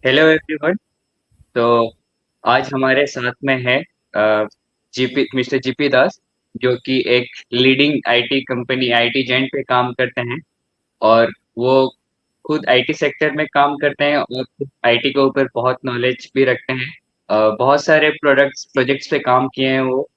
Hello everyone. तो आज हमारे साथ में है जीपी मिस्टर जीपी दास, जो कि एक लीडिंग आईटी कंपनी आईटी जेंट पे काम करते हैं। और वो खुद आईटी सेक्टर में काम करते हैं और खुद आईटी के ऊपर बहुत नॉलेज भी रखते हैं। बहुत सारे प्रोडक्ट्स प्रोजेक्ट्स पे काम किए हैं वो,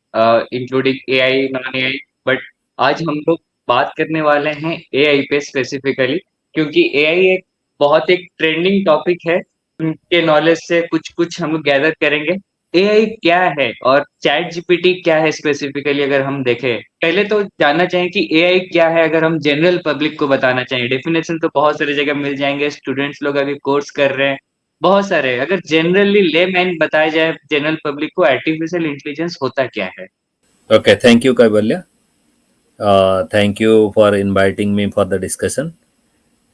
including AI non AI. But आज हम लोग बात करने वाले हैं एआई पे स्पेसिफिकली, क्योंकि एआई एक ट्रेंडिंग टॉपिक है। उनके नॉलेज से कुछ कुछ हम गैदर करेंगे। एआई क्या है और चैट जीपीटी क्या है स्पेसिफिकली, अगर हम देखें पहले तो जानना चाहें कि एआई क्या है। अगर हम जनरल पब्लिक को बताना चाहें, डेफिनेशन तो बहुत सारी जगह मिल जाएंगे, स्टूडेंट्स लोग अभी कोर्स कर रहे हैं बहुत सारे। अगर जनरली लेमैन बताया जाए जनरल पब्लिक को, आर्टिफिशियल इंटेलिजेंस होता क्या है? Okay, thank you, Kaivalya. Thank you for inviting me for the discussion.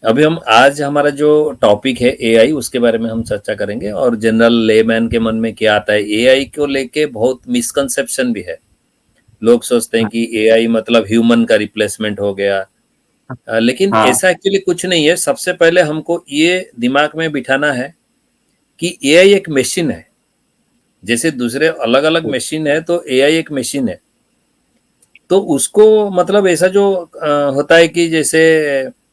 अभी हम आज हमारा जो टॉपिक है एआई उसके बारे में हम चर्चा करेंगे और जनरल लेमैन के मन में क्या आता है एआई को लेके बहुत मिसकंसेप्शन भी है। लोग सोचते हैं हाँ, कि एआई मतलब ह्यूमन का रिप्लेसमेंट हो गया। लेकिन हाँ, ऐसा एक्चुअली कुछ नहीं है। सबसे पहले हमको ये दिमाग में बिठाना है कि एआई एक मशीन है। जैसे दूसरे अलग अलग मशीन है तो एआई एक मशीन है। तो उसको मतलब ऐसा जो होता है कि जैसे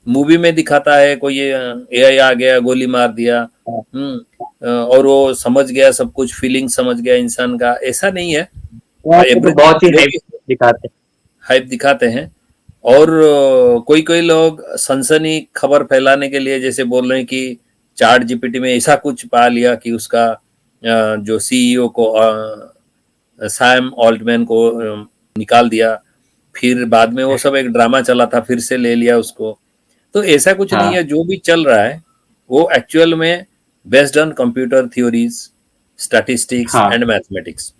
मूवी में दिखाता है कोई एआई आ गया गोली मार दिया। हाँ। और वो समझ गया सब कुछ फीलिंग समझ गया इंसान का, ऐसा नहीं है। वहाँ पे तो एवरीथिंग बहुत ही जो हाइप भी दिखाते हाइप दिखाते हैं। और कोई कोई लोग सनसनी खबर फैलाने के लिए जैसे बोल रहे हैं कि चैट जीपीटी में ऐसा कुछ पा लिया कि उसका जो सीईओ को सैम ऑल्टमैन को निकाल दिया। फिर बाद में वो हैं। सब एक ड्रामा चला था, फिर से ले लिया उसको। तो ऐसा कुछ नहीं हाँ, है। जो भी चल रहा है वो एक्चुअल में based on computer theories, statistics हाँ, एंड मैथमेटिक्स।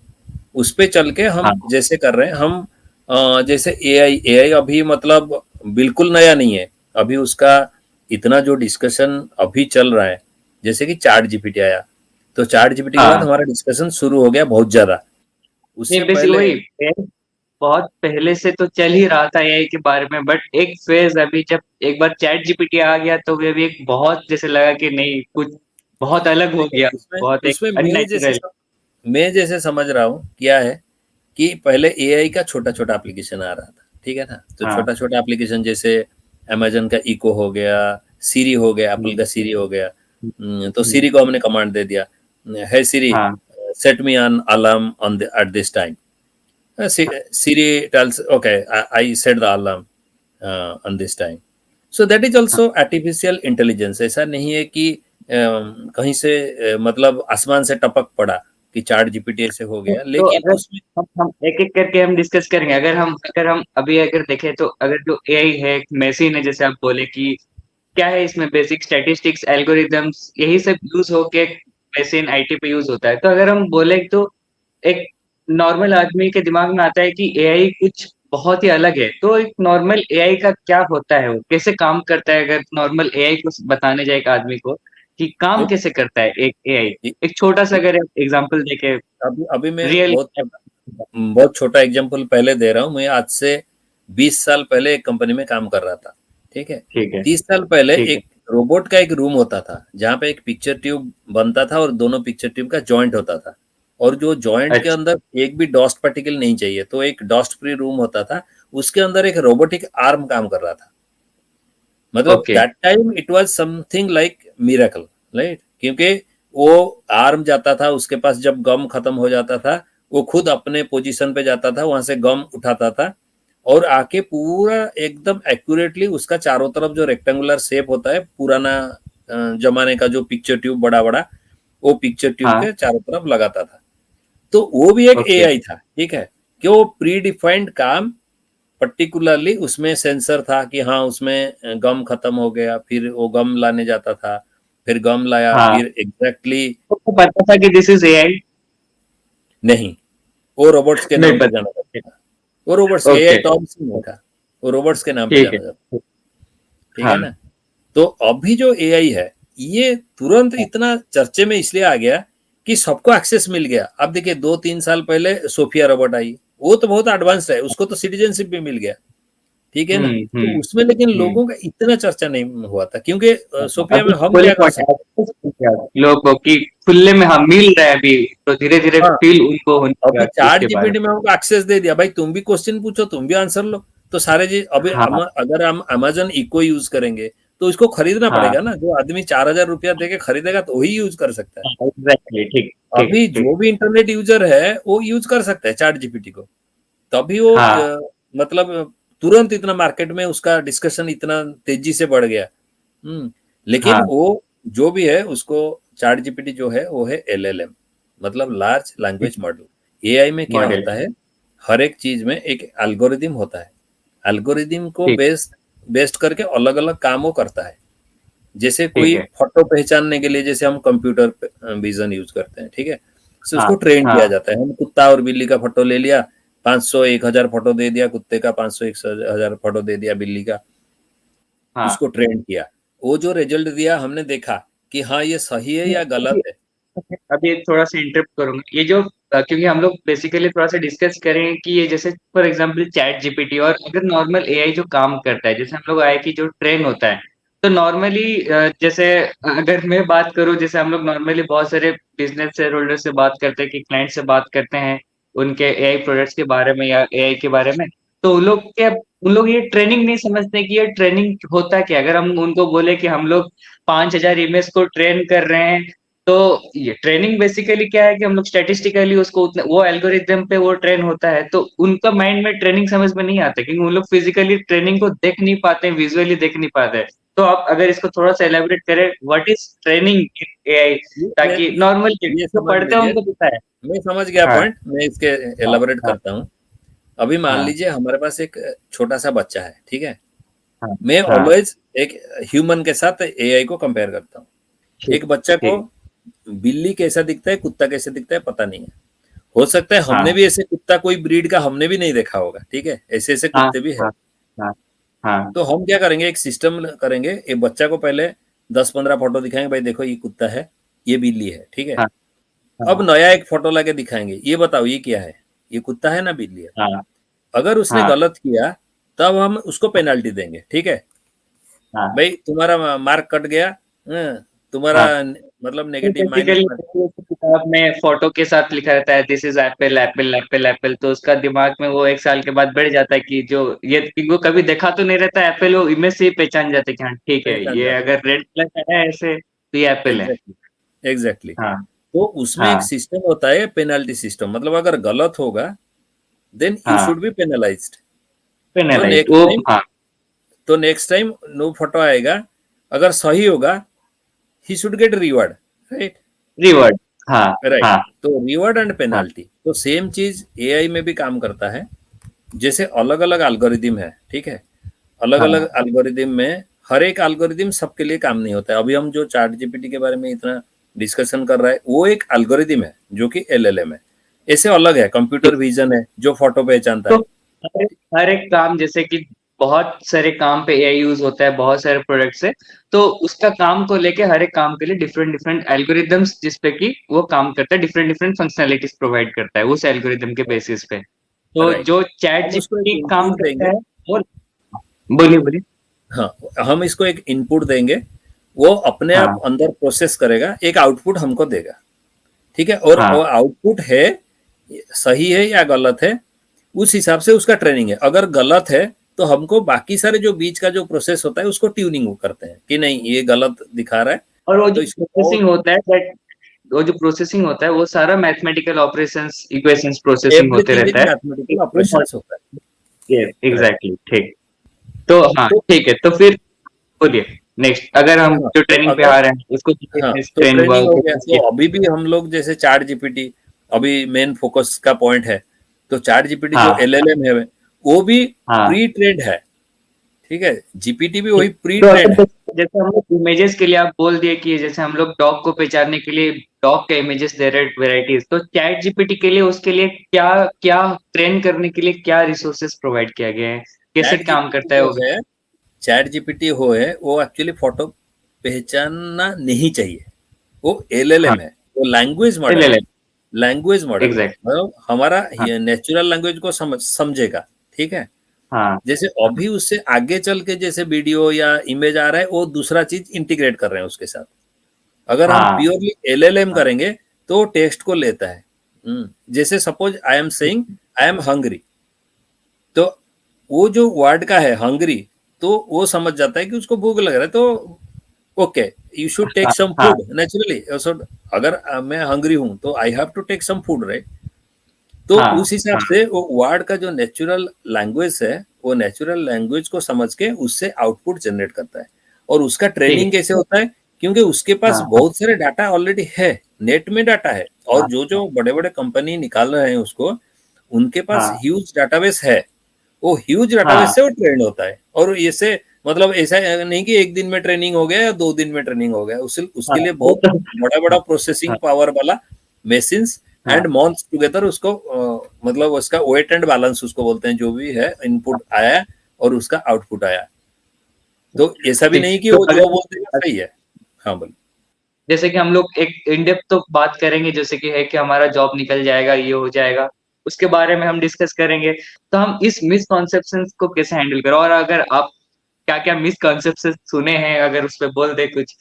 उस पे चल के हम हाँ। जैसे कर रहे हैं हम। जैसे एआई एआई अभी मतलब बिल्कुल नया नहीं है। अभी उसका इतना जो डिस्कशन अभी चल रहा है, जैसे कि चैट जीपीटी आया तो चैट जीपीटी के बाद हाँ, हमारा डिस्कशन शुरू हो गया बहुत ज्यादा। नहीं उससे बेसिक पहले वही बहुत पहले से तो चल ही रहा था एआई के बारे में, बट एक फेज अभी जब एक बार चैट जीपीटी आ गया तो वे भी एक बहुत जैसे लगा कि नहीं, कुछ बहुत अलग हो देखो गया, उसमें बहुत एक उसमें अननेचुरल। मैं जैसे समझ रहा हूँ क्या है कि पहले एआई का छोटा छोटा एप्लीकेशन आ रहा था, ठीक है ना। तो हाँ। छोटा छोटा एप्लीकेशन जैसे अमेजन का इको हो गया, सीरी हो गया, एप्पल हम्म, का सीरी हो गया। तो हम्म, सीरी को हमने कमांड दे दिया, है सीरी हाँ, set me on alarm on the eight this time. Siri tells okay I set the alarm on this time. So that is हाँ। Also artificial intelligence. ऐसा नहीं है कि कहीं से मतलब आसमान से टपक पड़ा कि चैट जीपीटी से हो गया, तो लेकिन अगर उसमें हम एक एक करके हम डिस्कस करेंगे, अगर हम अभी अगर देखें तो अगर जो एआई है एक मशीन है, जैसे आप बोले कि क्या है इसमें बेसिक स्टैटिस्टिक्स एल्गोरिदम्स यही सब यूज होके मशीन आईटी पे यूज होता है। तो अगर हम बोले तो एक नॉर्मल आदमी के दिमाग में आता है कि एआई कुछ बहुत ही अलग है। तो एक नॉर्मल एआई का क्या होता है, वो कैसे काम करता है? अगर नॉर्मल एआई को बताने जाए एक आदमी को कि काम एक, कैसे करता है एक एआई, एक, एक छोटा सा एक, अगर एग्जांपल देके अभी अभी मैं रियल। बहुत छोटा एग्जांपल पहले दे रहा हूँ। मैं आज से 20 साल पहले एक कंपनी में काम कर रहा था, ठीक है। ठीक है, 30 साल पहले ठीक है। एक रोबोट का एक रूम होता था जहाँ पे एक पिक्चर ट्यूब बनता था और दोनों पिक्चर ट्यूब का जॉइंट होता था। और जो जॉइंट के अच्छा। अंदर एक भी डस्ट पार्टिकल नहीं चाहिए, तो एक डस्ट फ्री रूम होता था। उसके अंदर एक रोबोटिक आर्म काम कर रहा था। मतलब okay. That time it was something like miracle, right. क्योंकि वो आर्म जाता था उसके पास, जब गम खत्म हो जाता था वो खुद अपने पोजीशन पे जाता था, वहां से गम उठाता था और आके पूरा एकदम एक्यूरेटली उसका चारों तरफ जो रेक्टेंगुलर शेप होता है पुराना जमाने का जो पिक्चर ट्यूब बड़ा बड़ा, वो पिक्चर ट्यूब हाँ। के चारों तरफ लगाता था। तो वो भी एक ओके। एआई था, ठीक है। कि वो प्री डिफाइंड काम, पर्टिकुलरली उसमें सेंसर था कि हाँ उसमें गम खत्म हो गया, फिर वो गम लाने जाता था, फिर गम लाया, हाँ, फिर एग्जैक्टली तो आपको पता था कि दिस इज एआई? नहीं, वो रोबोट्स के नहीं नाम पे जाना पता। जाता था। वो रोबोट्स एआई ओके। टॉम्स नहीं था, वो रोबोट्स के नाम पे ठीक है। जाना जाता, ठीक है हाँ, ना। तो अभी जो एआई है ये तुरंत इतना चर्चे में इसलिए आ गया कि सबको एक्सेस मिल गया। अब देखिए 2-3 साल पहले सोफिया रोबोट आई, वो तो बहुत एडवांस है, उसको तो सिटीजनशिप भी मिल गया, ठीक है ना? तो हम्म उसमें लेकिन हम्म लोगों का इतना चर्चा नहीं हुआ था, क्योंकि सोफिया में अभी हम फुल क्या कर सकते लोगों की खुले में हम मिल रहे हैं अभी, तो धीरे धीरे हैं? हाँ, फील उनको होने अभी लगा चैट इसके बारे जीपीटी में हमको एक्सेस दे दिया, भाई तुम भी क्वेश्चन पूछो, तुम भी आंसर लो, तो सारे जी अभी में। हाँ अगर हम अमेजन इको यूज करेंगे तो इसको खरीदना हाँ पड़ेगा ना, जो आदमी 4,000 रुपया दे के खरीदेगा तो वही यूज कर सकता है। एग्जैक्टली, ठीक ठीक अभी ठीक। जो भी इंटरनेट यूजर है वो यूज कर सकता है चैट जीपीटी को, तभी वो हाँ मतलब तुरंत इतना मार्केट में उसका डिस्कशन इतना तेजी से बढ़ गया। लेकिन हाँ वो जो भी है उसको, चैट जीपीटी जो है वो है एलएलएम, मतलब लार्ज लैंग्वेज मॉडल। एआई में क्या मॉडल। होता है, हर एक चीज में एक एल्गोरिदम होता है, एल्गोरिदम को ठीक बेस्ड करके अलग अलग काम वो करता है। जैसे ठीक कोई है। फोटो पहचानने के लिए जैसे हम कंप्यूटर विजन यूज करते हैं, ठीक है, तो हाँ उसको ट्रेन किया हाँ जाता है। हम कुत्ता और बिल्ली का फोटो ले लिया, 500 1000 फोटो दे दिया कुत्ते का, 500 1000 फोटो दे दिया बिल्ली का, हाँ। उसको ट्रेन किया। वो जो रिजल्ट दिया हमने देखा कि हाँ ये सही है या गलत अभी है। अभी थोड़ा सा इंटरप्ट करूंगा, ये जो क्योंकि हम लोग बेसिकली थोड़ा सा डिस्कस करें कि ये जैसे फॉर एग्जांपल चैट जीपीटी और अगर नॉर्मल एआई जो काम करता है, जैसे हम लोग आए कि जो ट्रेन होता है, तो नॉर्मली जैसे अगर मैं बात करूं, जैसे हम लोग नॉर्मली बहुत सारे बिजनेस शेयर होल्डर से बात करते हैं कि क्लाइंट से बात करते हैं उनके एआई प्रोडक्ट्स के बारे में या एआई के बारे में, तो उन लोग ये ट्रेनिंग नहीं समझते कि ये ट्रेनिंग होता क्या। अगर हम उनको बोले कि हम लोग 5,000 इमेज को ट्रेन कर रहे हैं, तो ये ट्रेनिंग बेसिकली क्या है कि हम लोग स्टैटिस्टिकली उसको उतने वो एल्गोरिदम पे वो ट्रेन होता है, तो उनका माइंड में ट्रेनिंग समझ में नहीं आता क्योंकि उन लोग फिजिकली ट्रेनिंग को देख नहीं पाते, विजुअली देख नहीं पाते। तो आप अगर इसको थोड़ा सा एलेबोरेट करें, what is training in AI, ये मैं ताकि नॉर्मल ये जो समझ पढ़ते हैं लीजिए, उनको पता है। मैं समझ गया हाँ पॉइंट, मैं इसके हाँ एलाबोरेट हाँ करता हूँ। अभी मान हाँ लीजिए हमारे पास एक छोटा सा बच्चा है, ठीक है, हाँ मैं हाँ। ऑलवेज एक ह्यूमन के साथ एआई को कंपेयर करता हूँ। ठीक एक बच्चा को ठीक। बिल्ली कैसा दिखता है, कुत्ता कैसे दिखता है पता नहीं है। हो सकता है हमने हाँ भी ऐसे कुत्ता कोई ब्रीड का हमने भी नहीं देखा होगा, ठीक है, ऐसे ऐसे हाँ कुत्ते भी है। हाँ हाँ हाँ तो हम क्या करेंगे, एक सिस्टम करेंगे, एक बच्चा को पहले 10-15 फोटो दिखाएंगे, भाई देखो ये कुत्ता है, ये बिल्ली है, ठीक है। हाँ अब हाँ नया एक फोटो लाके दिखाएंगे, ये बताओ ये क्या है, ये कुत्ता है ना बिल्ली है। हाँ अगर उसने हाँ गलत किया तब हम उसको पेनल्टी देंगे, ठीक है, हाँ भाई तुम्हारा मार्क कट गया, तुम्हारा हाँ। मतलब तो नेगेटिव माइनस। बेसिकली किताब में फोटो के साथ लिखा रहता है this is Apple Apple Apple Apple, तो उसका दिमाग में वो एक साल के बाद बढ़ जाता है कि जो ये कि वो कभी देखा तो नहीं रहता एप्पल, वो इमेज से ही पहचान जाते हैं कि हाँ ठीक है, पहचान ये जाता अगर रेड कलर है ऐसे तो ये है, एप्पल है। Exactly exactly. हाँ तो उसमें एक हाँ सिस्टम होता है पेनल्टी सिस्टम, मतलब अगर गलत होगा देन यू हाँ। Should be penalised. तो पेनलाइज नेक्स्ट वो। टाइम हाँ तो नेक्स्ट टाइम नो फोटो आएगा, अगर सही होगा he should get reward, right. Revered. हाँ राइट, हाँ तो रिवॉर्ड एंड हाँ पेनल्टी तो सेम चीज एआई में भी काम करता है। जैसे अलग अलग एल्गोरिदम है, ठीक है, अलग अलग हाँ। एल्गोरिदम में हर एक एल्गोरिदम सबके लिए काम नहीं होता है। अभी हम जो चैट जीपीटी के बारे में इतना डिस्कशन कर रहा है वो एक एल्गोरिदम है जो कि एलएलएम है। ऐसे अलग है, कंप्यूटर विजन है जो फोटो पहचानता तो है। हर एक काम, जैसे कि बहुत सारे काम पे एआई यूज होता है, बहुत सारे प्रोडक्ट से, तो उसका काम को लेके हर एक काम के लिए डिफरेंट डिफरेंट एल्गोरिदम्स जिस पे कि वो काम करता है, डिफरेंट डिफरेंट फंक्शनैलिटीज प्रोवाइड करता है उस एल्गोरिदम के बेसिस पे। तो राइट, जो चैट हम उसको एक जीपीटी काम इनपुट करता देंगे। है वो, बोलिए बोलिए। हाँ, हम इसको एक इनपुट देंगे, वो अपने आप हाँ अंदर प्रोसेस करेगा, एक आउटपुट हमको देगा, ठीक है, और वो हाँ आउटपुट है सही है या गलत है, उस हिसाब से उसका ट्रेनिंग है। अगर गलत है तो हमको बाकी सारे जो बीच का जो प्रोसेस होता है उसको ट्यूनिंग करते हैं कि नहीं ये गलत दिखा रहा है, और वो तो जो इसको और प्रोसेसिंग होता है that वो जो प्रोसेसिंग होता है वो सारा मैथमेटिकल ऑपरेशंस इक्वेशंस प्रोसेसिंग होते एवरीथिंग इज रहता मैथमेटिकल है। ऑपरेशंस होता है। एग्जैक्टली ठीक। तो हाँ तो ठीक है, तो फिर बोलिए नेक्स्ट, अगर हम हाँ, जो तो ट्रेनिंग पे आ अगर रहे हैं उसको हाँ तो ट्रेन हुआ ट्रेनिंग हो गया, कैसे तो किया। अभी भी हम लोग जैसे चैट जीपीटी अभी मेन फोकस का पॉइंट है, तो चैट जीपीटी जो हाँ एलएलएम है वो भी हाँ प्री ट्रेंड है, ठीक है, जीपीटी भी ठीक। वही प्री तो ट्रेंड अगर है। जैसे हम लोग इमेजेस के लिए आप बोल दिए कि जैसे हम लोग डॉग को पहचानने के लिए डॉग के इमेजेस दे रहे वेराइटीज, तो चैट जीपीटी के लिए उसके लिए क्या क्या ट्रेन करने के लिए क्या रिसोर्सेस प्रोवाइड किया गया है, कैसे चैट काम जीपीटी करता है जो वो। है चैट जीपीटी हो है वो एक्चुअली फोटो पहचानना नहीं चाहिए, वो हाँ एलएलएम है, वो लैंग्वेज ले मॉडल ले है। लैंग्वेज मॉडल है, एग्जैक्ट। मतलब हमारा हाँ नेचुरल लैंग्वेज को समझेगा, ठीक है। हाँ, जैसे अभी उससे आगे चल के जैसे वीडियो या इमेज आ रहा है, वो दूसरा चीज इंटीग्रेट कर रहे हैं उसके साथ। अगर हम हाँ, प्योरली एलएलएम हाँ, करेंगे तो टेस्ट को लेता है। जैसे suppose I am saying I am hungry, तो वो जो वर्ड का है हंग्री, तो वो समझ जाता है कि उसको भूख लग रहा है, तो ओके, यू शुड टेक हाँ, सम हाँ, फूड नेचुरली। अगर मैं हंग्री हूं तो I have to take some food, right? तो हाँ, उस हिसाब हाँ, से वो वर्ड का जो नेचुरल लैंग्वेज है, वो नेचुरल लैंग्वेज को समझ के उससे आउटपुट जनरेट करता है। और उसका ठीक ट्रेनिंग है। कैसे होता है? क्योंकि उसके पास हाँ, हाँ, बहुत सारे डाटा ऑलरेडी है, नेट में डाटा है, और हाँ, जो जो बड़े बड़े कंपनी निकाल रहे हैं उसको, उनके पास हाँ, ह्यूज डाटाबेस है। वो ह्यूज हाँ, डाटाबेस से वो ट्रेंड होता है। और ऐसे मतलब ऐसा नहीं कि एक दिन में ट्रेनिंग हो गया या 2 दिन में ट्रेनिंग हो गया, हाँ, उसके लिए वो बहुत तो बड़ा बड़ा हाँ, प्रोसेसिंग पावर वाला मशीन्स हाँ, एंड मंथ्स टुगेदर उसको मतलब उसका वेट एंड बैलेंस उसको बोलते हैं, जो भी है इनपुट आया और उसका आउटपुट आया। तो ऐसा भी ठीक। नहीं कि तो वो जो बोल देगा अगर सही है। हाँ बोलिए। जैसे कि हम लोग एक इन डेप्थ तो बात करेंगे, जैसे कि है कि हमारा जॉब निकल जाएगा, ये हो जाएगा, उसके बारे में हम डिस्कस करेंगे। तो हम इस मिसकॉन्सेप्शंस को कैसे हैंडल करें? और अगर आप क्या-क्या मिसकॉन्सेप्शंस सुने हैं, अगर उस पे बोल दें कुछ,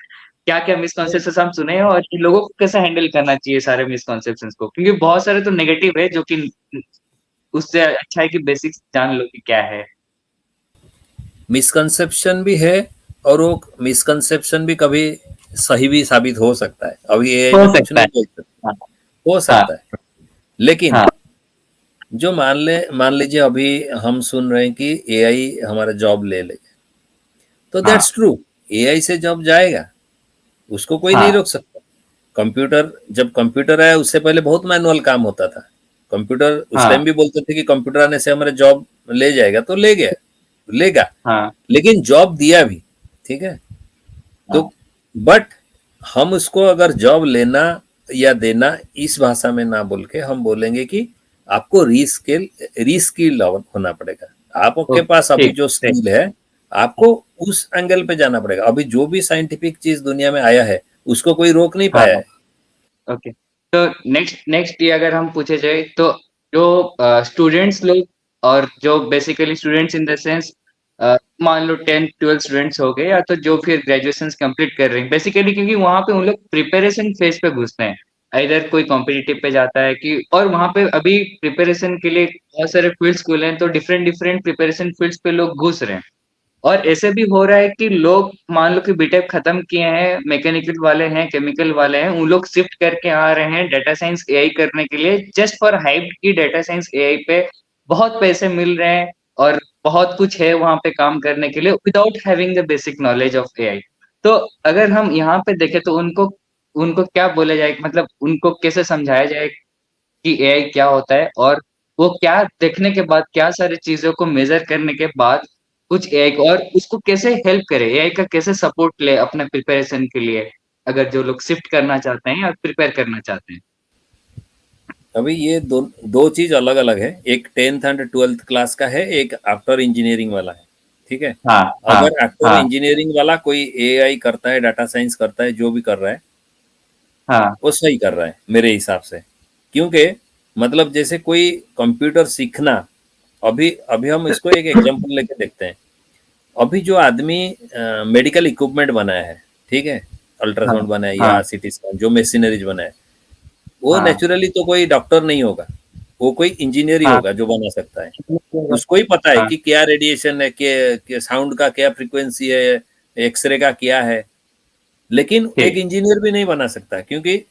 क्या-क्या मिसकॉन्सेप्शंस हम सुने हैं और इन लोगों को कैसे हैंडल करना चाहिए सारे मिसकॉन्सेप्शंस को? क्योंकि बहुत सारे तो नेगेटिव है जो कि उससे अच्छा है कि बेसिक्स जान लो कि क्या है। मिसकंसेप्शन भी है, और वो मिसकंसेप्शन भी कभी सही भी साबित हो सकता है। अभी एआई हो में कुछ सकता नहीं है। बोल सकते, हाँ, हो हाँ, सकता है। लेकिन हाँ, जो मान लीजिए अभी हम सुन रहे हैं कि एआई हमारा जॉब ले लेगा, तो हाँ, दैट्स ट्रू। एआई से जॉब जाएगा, उसको कोई नहीं हाँ, रोक सकता। कंप्यूटर, जब कंप्यूटर आया उससे पहले बहुत मैनुअल काम होता था। कंप्यूटर उस हाँ, टाइम भी बोलते थे कि कंप्यूटर आने से हमारा जॉब ले जाएगा, तो ले गया, लेगा। हाँ, लेकिन जॉब दिया भी, ठीक है। तो हाँ, बट हम उसको अगर जॉब लेना या देना इस भाषा में ना बोल के हम बोलेंगे कि आपको रीस्किल होना पड़ेगा। आपके ओके, पास अभी ठीक, जो ठीक। स्किल है, आपको उस एंगल पे जाना पड़ेगा। अभी जो भी साइंटिफिक चीज दुनिया में आया है, उसको कोई रोक नहीं हाँ, पाया है। ओके। तो नेक्स्ट नेक्स्ट ये अगर हम पूछे जाए तो जो स्टूडेंट्स लोग और जो basically students in the sense मान लो 10th 12th स्टूडेंट्स हो गए या तो जो फिर ग्रेजुएशंस कंप्लीट कर रहे हैं बेसिकली क्योंकि वहाँ पे उन लोग प्रिपरेशन फेज पे घुसते हैं इधर कोई कॉम्पिटिटिव पे जाता है कि और वहाँ पे अभी प्रिपरेशन के लिए बहुत सारे फील्ड्स खुले हैं तो डिफरेंट डिफरेंट प्रिपरेशन फील्ड्स पे लोग घुस रहे हैं और ऐसे भी हो रहा है कि लोग मान लो कि बीटेक खत्म किए हैं, मैकेनिकल वाले हैं, केमिकल वाले हैं, उन लोग शिफ्ट करके आ रहे हैं डाटा साइंस एआई करने के लिए जस्ट फॉर हाइप कि डाटा साइंस एआई पे बहुत पैसे मिल रहे हैं और बहुत कुछ है वहाँ पे काम करने के लिए without having the basic knowledge of AI. तो अगर हम यहाँ पे देखें तो उनको उनको क्या बोला जाए मतलब उनको कैसे समझाया जाए कि एआई क्या होता है और वो क्या देखने के बाद क्या सारी चीज़ों को मेज़र करने के बाद कुछ एआई को और उसको कैसे हेल्प करे, एआई का कैसे सपोर्ट ले अपने प्रिपरेशन के लिए, अगर जो लोग शिफ्ट करना चाहते हैं या प्रिपेयर करना चाहते हैं? अभी ये दो दो चीज अलग अलग है। एक 10th एंड 12th क्लास का है, एक आफ्टर इंजीनियरिंग वाला है, ठीक है। हाँ, हाँ, अगर आफ्टर हाँ, इंजीनियरिंग वाला कोई एआई करता है, डाटा साइंस करता है, जो भी कर रहा है, हाँ, वो सही कर रहा है मेरे हिसाब से। क्योंकि मतलब जैसे कोई कंप्यूटर सीखना, अभी अभी हम इसको एक एग्जांपल लेके देखते हैं। अभी जो आदमी मेडिकल इक्विपमेंट बनाया है, ठीक है, हाँ, अल्ट्रासाउंड बनाया हाँ, या सीटी स्कैन, जो मशीनरीज बनाया है, वो हाँ, नेचुरली तो कोई डॉक्टर नहीं होगा, वो कोई इंजीनियर ही हाँ, होगा जो बना सकता है। उसको ही पता है हाँ, कि क्या रेडिएशन है, के साउंड का क्या फ्रीक्वेंसी है, एक्सरे का क्या है। लेकिन एक ठीक, इंजीनियर भी नहीं बना सकता, क्योंकि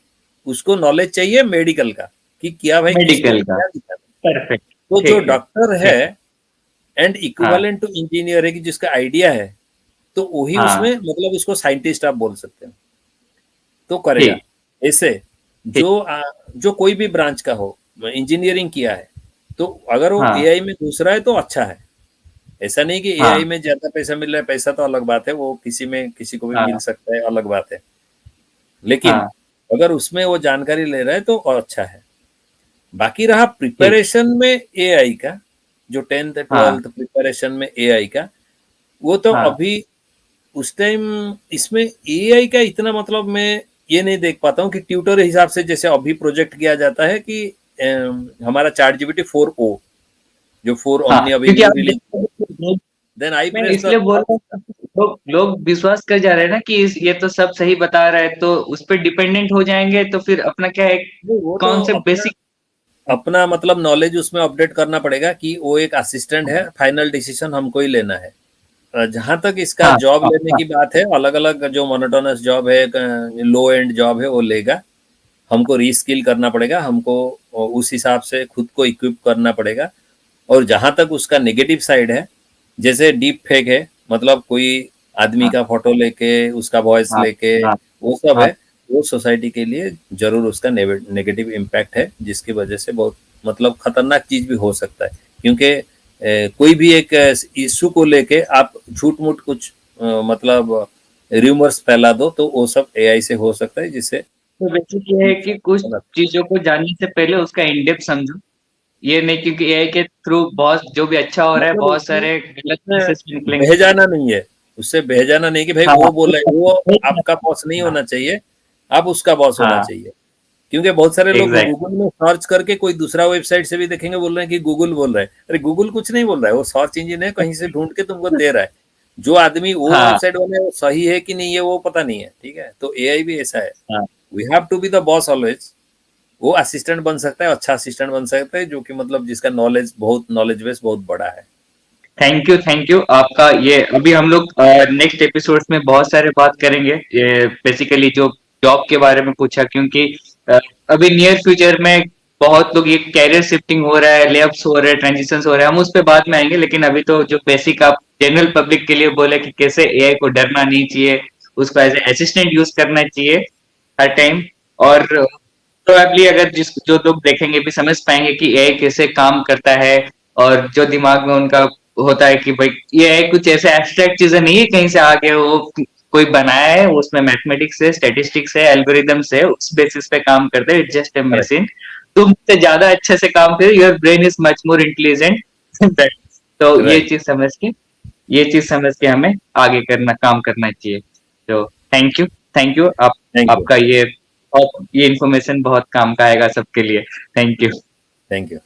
उसको नॉलेज चाहिए मेडिकल का, कि क्या भाई किसको मेडिकल का, क्या दिक्कत है। परफेक्ट, तो जो ठीक है, डॉक्टर है ठीक, एंड हाँ, इक्विवेलेंट टू इंजीनियर है, कि जिसका आइडिया है, तो वही हाँ, उसमें मतलब उसको साइंटिस्ट आप बोल सकते हो, तो करेगा। ठीक, ऐसे ठीक, जो कोई भी ब्रांच का हो, इंजीनियरिंग किया है, तो अगर वो हाँ, एआई में घुस रहा है तो अच्छा है। ऐसा नहीं कि हाँ, एआई में ज्यादा पैसा मिल रहा है, पैसा तो अलग बात है, वो किसी में किसी को भी मिल हाँ, सकता है, अलग बात है। लेकिन हाँ, अगर उसमें वो जानकारी ले रहा है तो और अच्छा है। बाकी रहा ठीक, प्रिपरेशन में एआई का, जो 10th 12th हाँ, प्रिपरेशन में एआई का, वो तो हाँ, अभी उस टाइम इसमें एआई का इतना मतलब मैं ये नहीं देख पाता हूँ कि ट्यूटर हिसाब से जैसे अभी प्रोजेक्ट किया जाता है कि हमारा चैट जीपीटी 4o, जो 4 हाँ, ओमनी अभी क्योंकि न्यू आप रिलीज देखोगे then I मैं press the इसलिए बोल रहा हूँ, लोग लोग विश्वास कर जा रहे हैं ना कि ये तो सब सही बता रहा है, तो उस पे डिपेंडेंट हो जाएंगे, तो फिर अपना क्या है, नहीं, वो तो कॉन्सेप्ट अपना बेसिक। अपना मतलब नॉलेज उसमें अपडेट करना पड़ेगा कि वो एक असिस्टेंट है, फाइनल डिसीजन हमको ही लेना है। जहाँ तक इसका हाँ जॉब हाँ लेने हाँ की बात है, अलग अलग जो मोनोटोनस जॉब है, लो एंड जॉब है, वो लेगा। हमको रीस्किल करना पड़ेगा, हमको उस हिसाब से खुद को इक्विप करना पड़ेगा। और जहाँ तक उसका नेगेटिव साइड है, जैसे डीप फेक है, मतलब कोई आदमी हाँ का फोटो लेके उसका वॉइस हाँ लेके, हाँ वो सब हाँ। है। वो सोसाइटी के लिए जरूर उसका नेगेटिव इम्पैक्ट है, जिसकी वजह से बहुत मतलब खतरनाक चीज भी हो सकता है। क्योंकि कोई भी एक इशू को लेके आप झूठ मूठ कुछ मतलब रूमर्स फैला दो, तो वो सब एआई से हो सकता है, जिससे तो बेसिक ये है कि कुछ चीजों को जानने से पहले उसका इन डेप्थ समझो। ये नहीं क्योंकि एआई के थ्रू बहुत जो भी अच्छा हो रहा है, मतलब बहुत उसमें सारे गलत उसमें मैसेज निकलेंगे। बह जाना नहीं है, उससे बह जाना नहीं कि भाई हाँ वो बोले, वो आपका बॉस नहीं हाँ होना चाहिए, आप उसका बॉस होना हाँ चाहिए। क्योंकि बहुत सारे लोग एग्जैक्ट। गूगल में सर्च करके कोई दूसरा वेबसाइट से भी देखेंगे, बोल रहे हैं कि गूगल बोल रहा है। अरे गूगल कुछ नहीं बोल रहा है, वो सर्च इंजन है, कहीं से ढूंढ के तुमको दे रहा है। जो आदमी वो हाँ वेबसाइट वाला है, वो सही है कि नहीं है वो पता नहीं है, ठीक है। तो एआई भी ऐसा है, हाँ। We have to be the boss always. वो असिस्टेंट बन सकता है, अच्छा असिस्टेंट बन सकता है, जो कि मतलब जिसका नॉलेज बहुत, नॉलेज बेस बहुत बड़ा है। थैंक यू आपका। ये अभी हम लोग नेक्स्ट एपिसोड्स में बहुत सारे बात करेंगे, ये बेसिकली जो जॉब के बारे में पूछा, क्योंकि अ, अभी नियर फ्यूचर में बहुत लोग ये कैरियर शिफ्टिंग हो रहा है, लेफ्ट हो रहे हैं, ट्रांजिशन हो रहे हैं, हम उस पर बाद में आएंगे। लेकिन अभी तो जो बेसिक आप जनरल पब्लिक के लिए बोले कि कैसे एआई को डरना नहीं चाहिए, उसको एज ए असिस्टेंट यूज करना चाहिए हर टाइम। और प्रोबेबली अगर जिस जो लोग देखेंगे भी समझ पाएंगे कि एआई कैसे काम करता है, और जो दिमाग में उनका होता है कि भाई ये है, कुछ ऐसे एब्स्ट्रैक्ट चीजें नहीं है कहीं से आगे वो कोई बनाया है, उसमें मैथमेटिक्स है, स्टैटिस्टिक्स है, एल्गोरिदम्स है, उस बेसिस पे काम करते हैं, जस्ट ए करेक्ट। मशीन। तुमसे ज्यादा अच्छे से काम करे, your brain is much more intelligent. तो राइट। ये चीज समझ के हमें आगे करना, काम करना चाहिए। तो थैंक यू, थैंक यू आप, थैंक यू। आपका ये, और ये इन्फॉर्मेशन बहुत काम का आएगा सबके लिए। Thank you. Thank you.